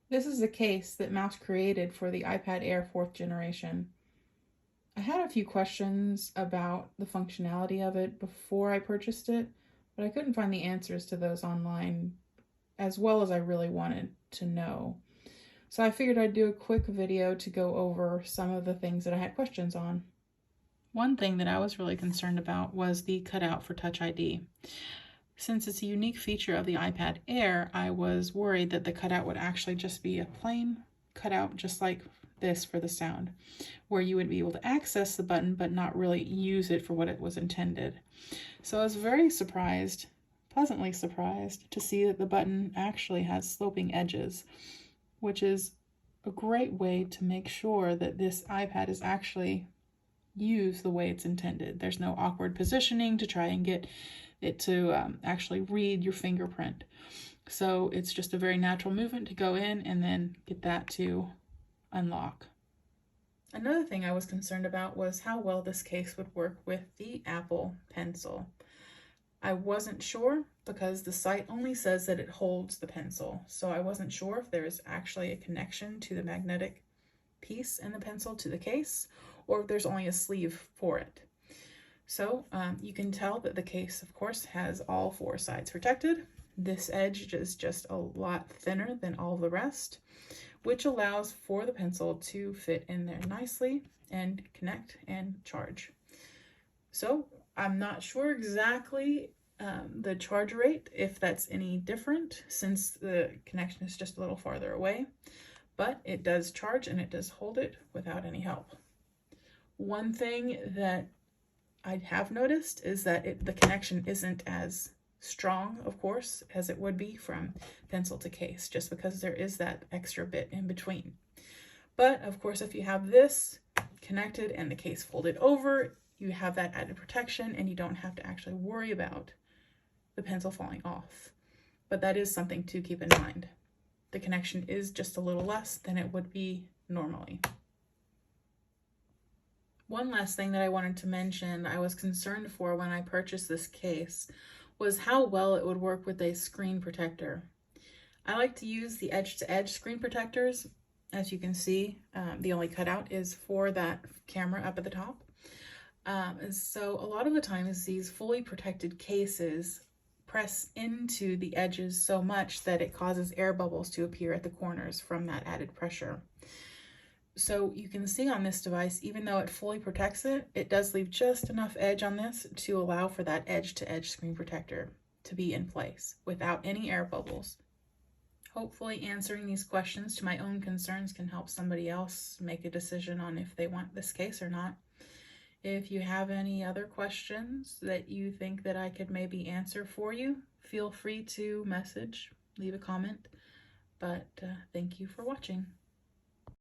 This is a case that Mous created for the iPad Air 4th generation. I had a few questions about the functionality of it before I purchased it, but I couldn't find the answers to those online as well as I really wanted to know. So I figured I'd do a quick video to go over some of the things that I had questions on. One thing that I was really concerned about was the cutout for Touch ID. Since it's a unique feature of the iPad Air, I was worried that the cutout would actually just be a plain cutout, just like this for the sound, where you would be able to access the button but not really use it for what it was intended. So I was very surprised, pleasantly surprised, to see that the button actually has sloping edges, which is a great way to make sure that this iPad is actually used the way it's intended. There's no awkward positioning to try and get it to actually read your fingerprint. So it's just a very natural movement to go in and then get that to unlock. Another thing I was concerned about was how well this case would work with the Apple Pencil. I wasn't sure because the site only says that it holds the pencil, so I wasn't sure if there is actually a connection to the magnetic piece in the pencil to the case, or if there's only a sleeve for it. So you can tell that the case, of course, has all four sides protected. This edge is just a lot thinner than all the rest, which allows for the pencil to fit in there nicely and connect and charge. So I'm not sure exactly the charge rate, if that's any different, since the connection is just a little farther away, but it does charge and it does hold it without any help. One thing that I have noticed is that the connection isn't as strong, of course, as it would be from pencil to case, just because there is that extra bit in between. But of course, if you have this connected and the case folded over, you have that added protection and you don't have to actually worry about the pencil falling off. But that is something to keep in mind. The connection is just a little less than it would be normally. One last thing that I wanted to mention I was concerned for when I purchased this case was how well it would work with a screen protector. I like to use the edge-to-edge screen protectors. As you can see, the only cutout is for that camera up at the top. And so a lot of the times these fully protected cases press into the edges so much that it causes air bubbles to appear at the corners from that added pressure. So you can see on this device, even though it fully protects it, it does leave just enough edge on this to allow for that edge-to-edge screen protector to be in place without any air bubbles. Hopefully answering these questions to my own concerns can help somebody else make a decision on if they want this case or not. If you have any other questions that you think that I could maybe answer for you, feel free to message, leave a comment, but thank you for watching.